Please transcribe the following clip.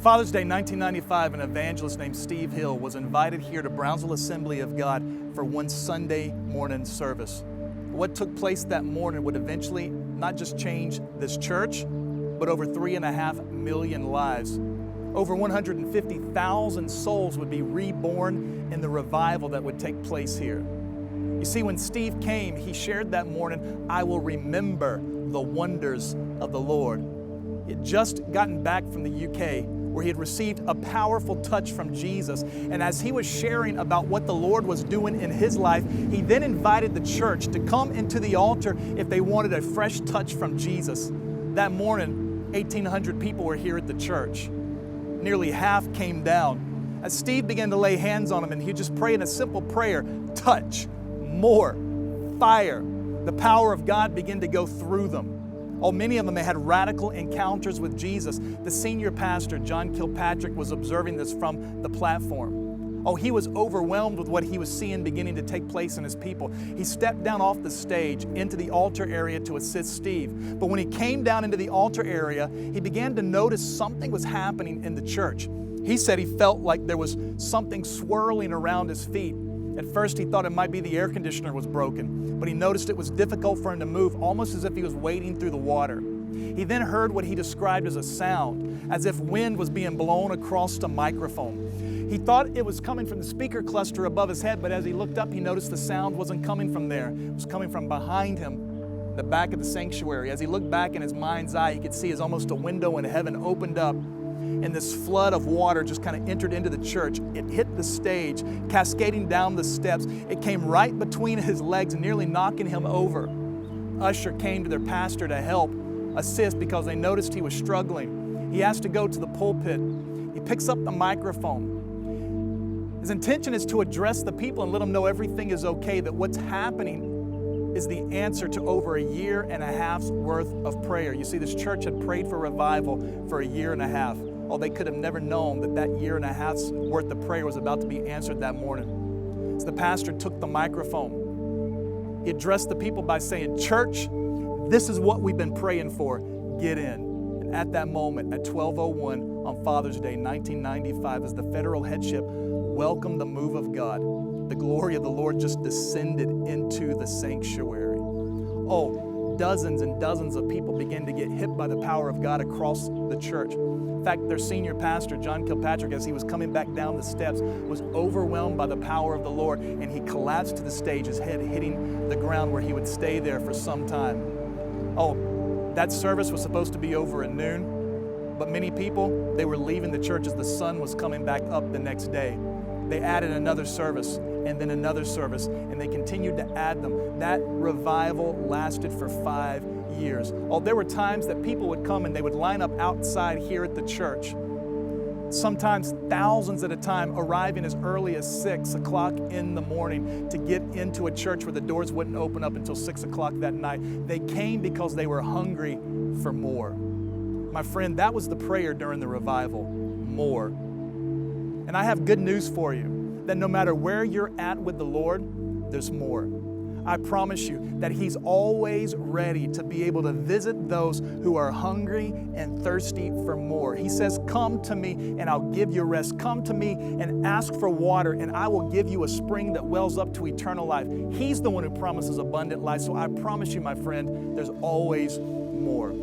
Father's Day 1995, an evangelist named Steve Hill was invited here to Brownsville Assembly of God for one Sunday morning service. What took place that morning would eventually not just change this church, but over 3.5 million lives. Over 150,000 souls would be reborn in the revival that would take place here. You see, when Steve came, he shared that morning, "I will remember the wonders of the Lord." He had just gotten back from the UK, where he had received a powerful touch from Jesus. And as he was sharing about what the Lord was doing in his life, he then invited the church to come into the altar if they wanted a fresh touch from Jesus. That morning, 1,800 people were here at the church. Nearly half came down. As Steve began to lay hands on them, and he just prayed a simple prayer, touch, more, fire. The power of God began to go through them. Oh, many of them had radical encounters with Jesus. The senior pastor, John Kilpatrick, was observing this from the platform. Oh, he was overwhelmed with what he was seeing beginning to take place in his people. He stepped down off the stage into the altar area to assist Steve. But when he came down into the altar area, he began to notice something was happening in the church. He said he felt like there was something swirling around his feet. At first, he thought it might be the air conditioner was broken, but he noticed it was difficult for him to move, almost as if he was wading through the water. He then heard what he described as a sound, as if wind was being blown across the microphone. He thought it was coming from the speaker cluster above his head, but as he looked up, he noticed the sound wasn't coming from there. It was coming from behind him, the back of the sanctuary. As he looked back in his mind's eye, he could see as almost a window in heaven opened up, and this flood of water just kind of entered into the church. It hit the stage, cascading down the steps. It came right between his legs, nearly knocking him over. Usher came to their pastor to help assist because they noticed he was struggling. He asked to go to the pulpit. He picks up the microphone. His intention is to address the people and let them know everything is okay, that what's happening is the answer to over 1.5 years worth of prayer. You see, this church had prayed for revival for 1.5 years. Oh, they could have never known that 1.5 years worth of prayer was about to be answered that morning. So the pastor took the microphone. He addressed the people by saying, "Church, this is what we've been praying for. Get in." And at that moment, at 12:01 on Father's Day 1995, as the federal headship welcomed the move of God, the glory of the Lord just descended into the sanctuary. Oh, dozens and dozens of people began to get hit by the power of God across the church. In fact, their senior pastor, John Kilpatrick, as he was coming back down the steps, was overwhelmed by the power of the Lord, and he collapsed to the stage, his head hitting the ground where he would stay there for some time. Oh, that service was supposed to be over at noon, but many people, they were leaving the church as the sun was coming back up the next day. They added another service and then another service, and they continued to add them. That revival lasted for 5 years. Oh, there were times that people would come and they would line up outside here at the church, sometimes thousands at a time, arriving as early as 6 o'clock in the morning to get into a church where the doors wouldn't open up until 6 o'clock that night. They came because they were hungry for more. My friend, that was the prayer during the revival, more. And I have good news for you, that no matter where you're at with the Lord, there's more. I promise you that He's always ready to be able to visit those who are hungry and thirsty for more. He says, "Come to me and I'll give you rest. Come to me and ask for water and I will give you a spring that wells up to eternal life." He's the one who promises abundant life. So I promise you, my friend, there's always more.